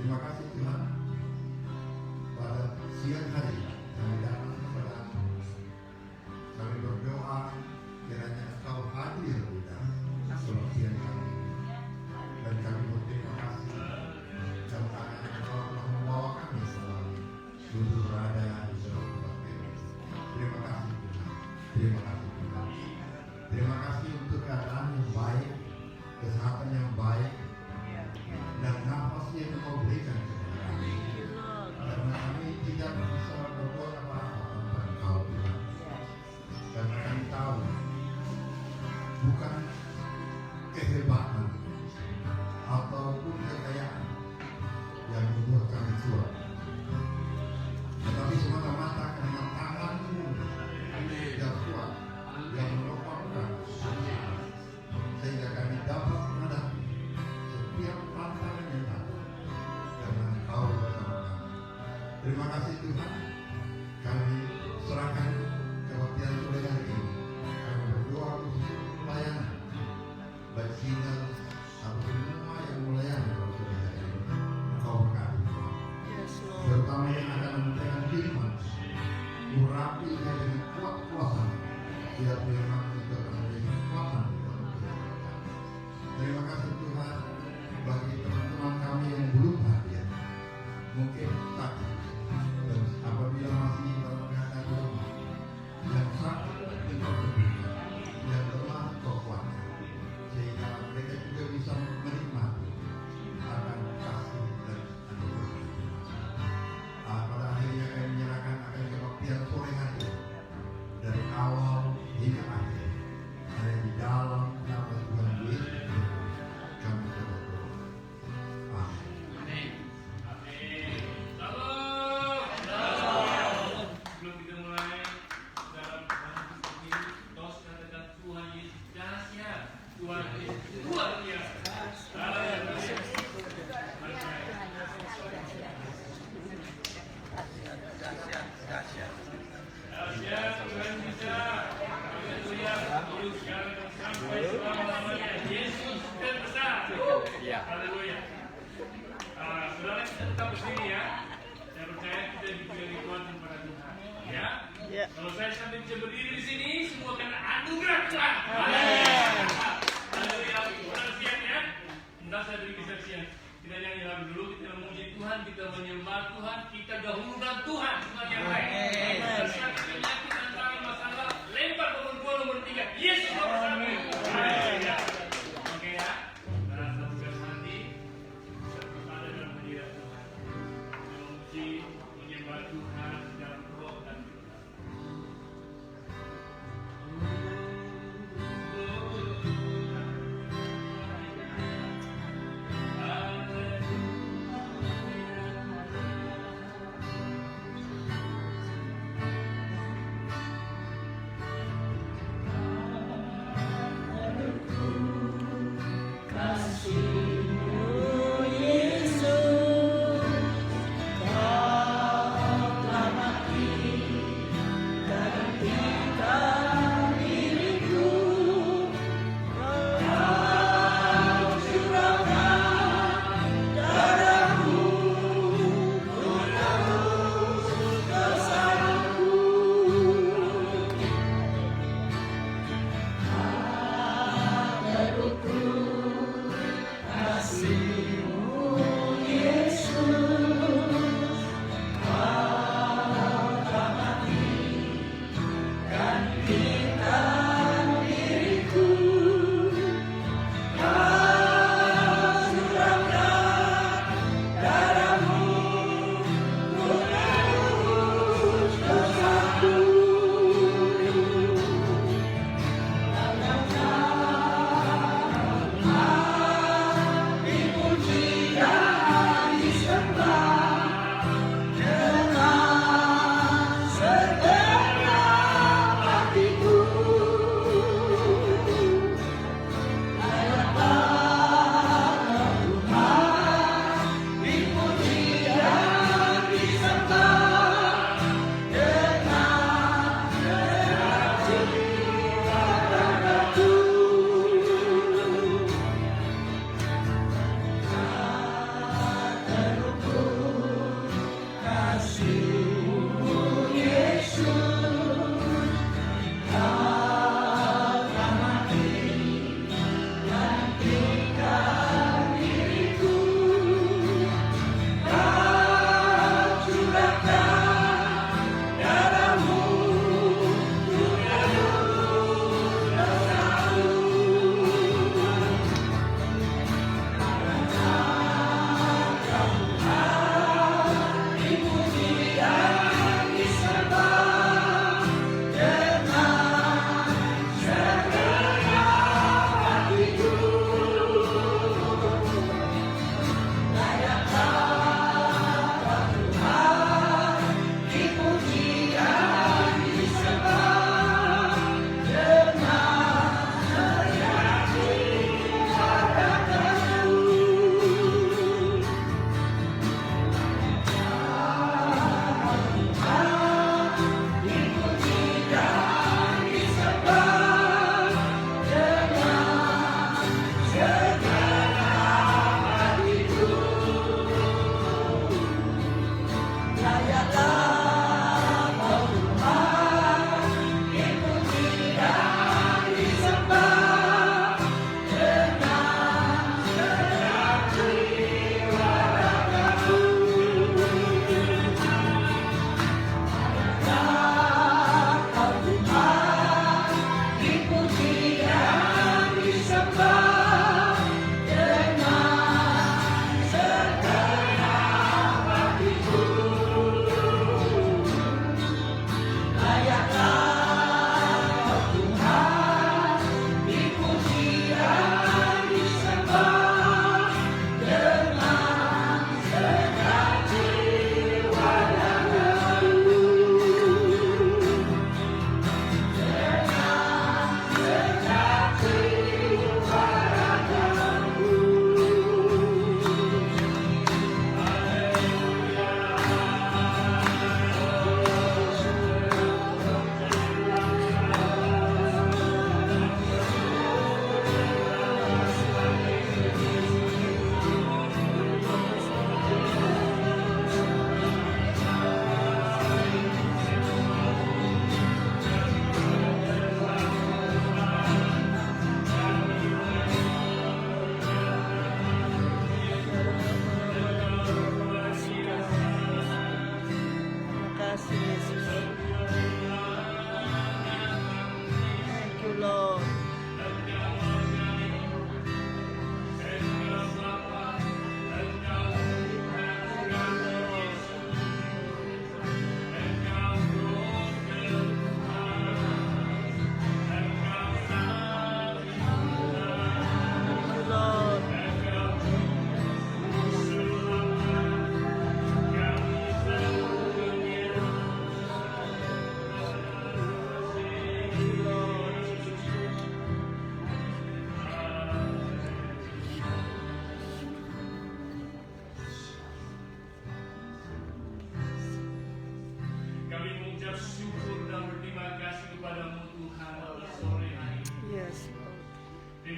Terima kasih Tuhan, pada siang hari kami datang kepada-Mu. Kami berdoa kiranya Engkau hadir di dalam kebaktian kami, dan kami berterima kasih karena Engkau telah membawa kami selalu duduk berada di dalam kebaktian ini. Terima kasih Tuhan, terima kasih Tuhan. Terima kasih untuk keadaan yang baik, kesehatan yang baik, dan nafas yang Engkau berikan kepada kami. Karena kami tidak bisa berbuat apa-apa tanpa Engkau Tuhan. Karena kami tahu bukan kehebatan ataupun kekayaan yang membuat kami kuat, tetapi semata-mata karena tangan-Mu yang kuat yang menopangkan sehingga kami dapat menghadapi setiap tantangan yang ada karena Engkau bersama kami. Terima kasih Tuhan, kami serahkan kebaktian sore hari ini. Kami berdoa khusus pelayanan, baik single atau semua yang melayani pada sore hari ini. Engkau berkati Tuhan, terutama yang akan menyampaikan firman, urapinya dengan kuat kuasa, biar firman itu akan menjadi kekuatan di dalam kehidupan kami. Terima kasih Tuhan bagi teman-teman kami yang belum hadir, mungkin sakit, dan apabila masih dalam keadaan lemah, yang sakit Engkau sembuhkan, yang lemah Engkau kuatkan, sehingga mereka juga bisa menikmati akan kasih dan anugerah. Pada akhirnya kami menyerahkan akan kebaktian sore hari ini, dari awal hingga akhir, hanya di dalam nama Tuhan Yesus kami berdoa. Amin. Sebelum kita mulai dalam bahasan ini, tos katakan Tuhan Yesus dahsyat, Tuhan Yesus luar biasa. Haleluya. Dahsyat, Tuhan bisa. Haleluya. Terus sekarang sampai selama-lamanya. Yesus terbesar. Haleluya. Saudara, kita tetap bersini ya. Saya percaya kita diberi kuatan pada Tuhan. Ya. Kalau saya sampai bisa berdiri di sini, semua karena anugerah Tuhan. Haleluya. Saudara siap ya. Entah saya beri kesaksian. Kita nyanyi lagu dulu, kita memuji Tuhan, kita menyembah Tuhan, kita dahulukan Tuhan, Tuhan yang baik. Kita sakit penyakit antara masalah, lempar nomor 2, nomor 3. Yesus nomor 1. Haleluya. Oke ya. Saudara satukan hati, berada dalam hadirat Tuhan. Kita memuji, menyembah Tuhan dalam roh dan benar.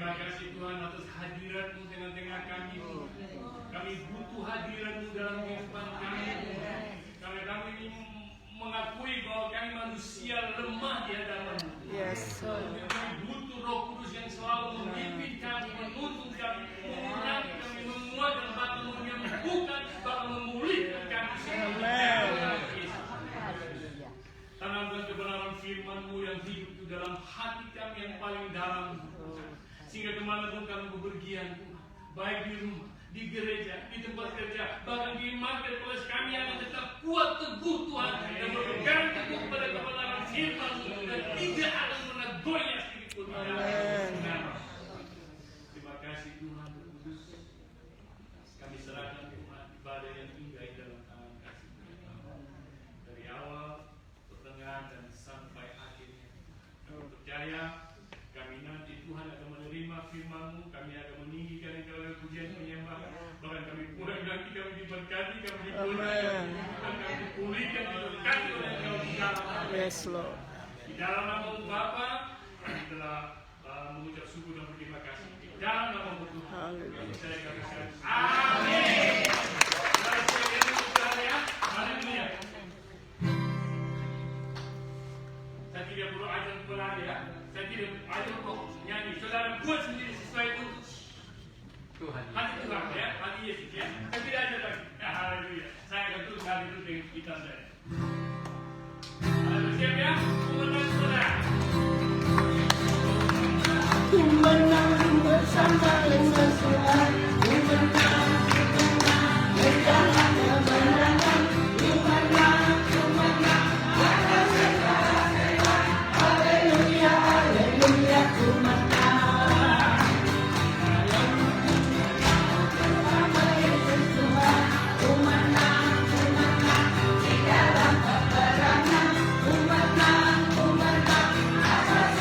Terima kasih Tuhan atas hadirat-Mu tengah-tengah kami. Kami butuh hadirat-Mu dalam kehidupan kami. Karena kami mengakui bahwa kami manusia lemah di hadapan-Mu. Yes. Kami butuh Roh Kudus yang selalu memimpin kami, menuntun kami, mengurangi kami, menguatkan, bahkan menyembuhkan, bahkan memulihkan kami semua. Tanamkan kebenaran firman-Mu yang hidup di dalam hati kami yang paling dalam. Sehingga kemanapun kami bepergian, baik di rumah, di gereja, di tempat kerja, bahkan di marketplace, kami akan tetap kuat teguh Tuhan dan berpegang teguh pada kebenaran firman-Mu dan tidak akan pernah goyah sedikit pun. Terima kasih Tuhan Kudus. Kami serahkan Tuhan ibadah yang indah dalam tangan kasih-Mu. Dari awal, pertengahan dan sampai akhirnya. Kami percaya kami nanti Tuhan akan menerima firman-Mu, kami akan meninggikan Engkau pujian penyembahan, bahkan kami pulang nanti kami diberkati, kami dipulihkan, dan kami dipulihkan, diberkati oleh Engkau di dalam nama. Yes, Lord. Di dalam nama Bapa, kami telah mengucap syukur dan berterima kasih. Di dalam nama Tuhan, kami percaya kami sekali. Amin. Saudara sekalian, saudara, haleluya. Saya tidak perlu ajar kepada ya. Saya tidak ajar kok nyanyi. Saudara buat sendiri sesuai untuk Tuhan. Hati Tuhan ya, hati Yesus ya. Saya tidak ajar lagi. Ya, haleluya. Saya akan terus hari itu dengan kita saya. Haleluya, siap ya? Umat saudara. Ku menang bersama dengan Tuhan. Ku menang, berjalan kemenangan. Ku menang, atas segala sehat. Haleluya, haleluya, ku menang. Bersama Yesus Tuhan. Ku menang, di dalam peperangan. Ku menang, atas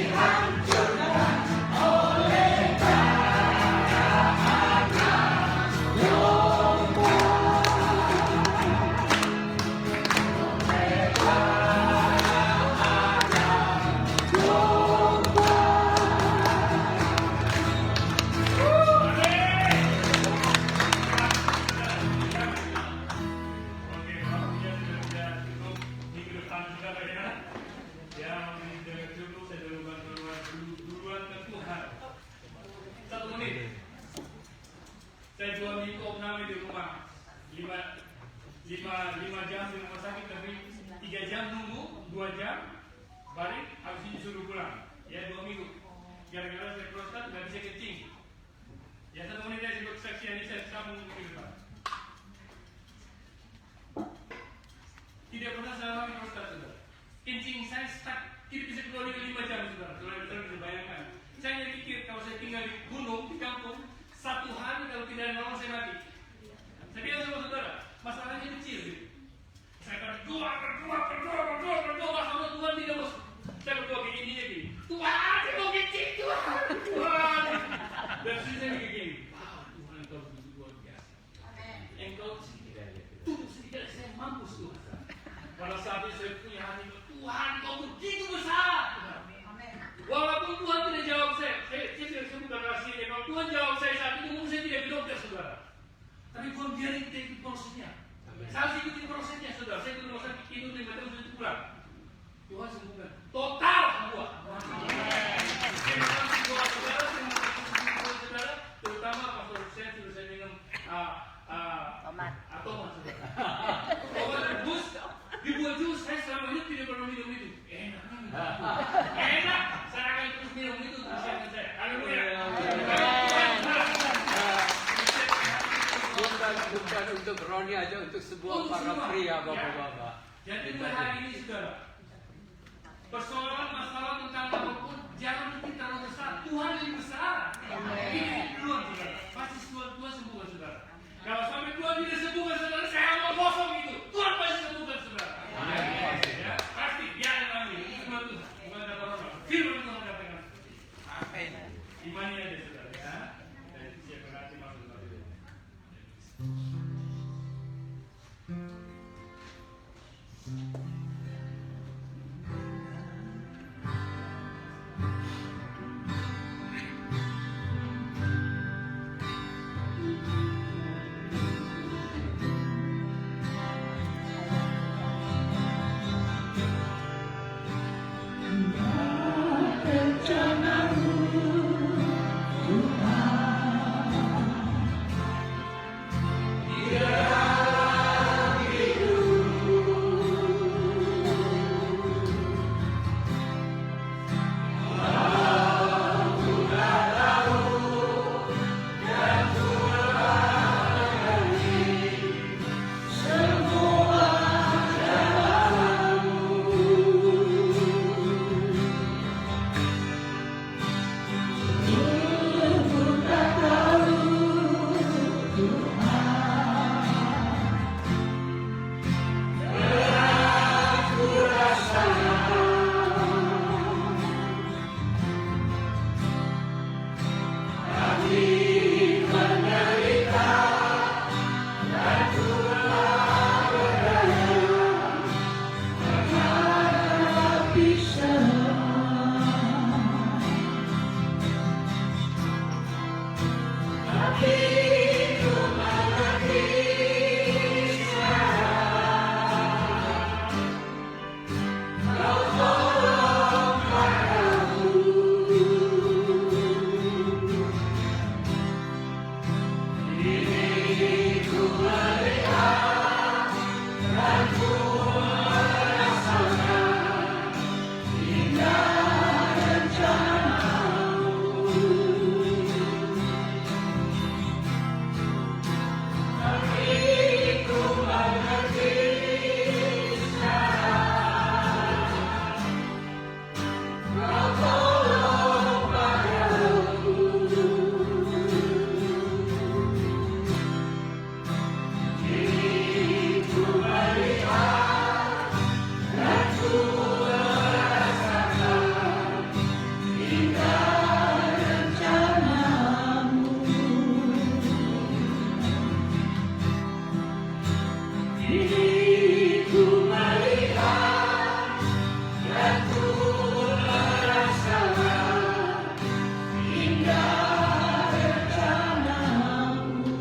dihancurkan oleh kejahatan. Oke, waktunya sudah cukup minggu depan juga Pak ya. Yang tidak cukup saya duluan ke Tuhan. 1 menit. Saya 2 minggu opname di rumah. 5 jam di rumah sakit tapi 3 jam nunggu, 2 jam balik, habis ini suruh pulang. Ya 2 minggu. Gara-gara saya prostat nggak bisa kencing. Ya 1 menit saya sebut saksian ini saya sambung minggu depan. Tidak pernah saya alami prostat, saudara. Kencing saya stuck, tidak bisa keluar dengan 5 jam, saudara. Saudara bisa bayangkan. Saya pikir kalau saya tinggal di gunung, di kampung, 1 hari kalau tidak ada nolong saya mati. Saya bilang sama saudara, masalahnya kecil gitu. Saya berdoa sama Tuhan tidak bos. Saya berdoa kayak gini aja gini. Tuhan, saya mau kencing, Tuhan. Dan saya kayak gini. Wow, Tuhan engkau begitu luar biasa. Engkau tutup sedikit saya mampus Tuhan. Pada saat itu saya punya hati, Tuhan kau begitu besar. Walaupun Tuhan tidak jawab saya bukan rahasianya. Kalau Tuhan jawab saya saat itu, mungkin saya tidak ke dokter, saudara. Tapi Tuhan biarin kita ikut prosesnya. Saya harus ikutin prosesnya, saudara. Saya ikut rumah sakit itu 5 tahun sudah pulang. Tuhan sembuhkan total semua. Terima kasih buat saudara, terima kasih buat saudara, terutama pastor saya sudah saya minum tomat, saudara. Tomat rebus. Dibuat jus, saya selama hidup tidak pernah minum itu. Enak. Saya akan terus minum itu untuk kesehatan saya. Haleluya. Bukan untuk Roni aja, untuk sebuah para pria bapak-bapak. Jadi mulai hari ini saudara, persoalan masalah tentang apapun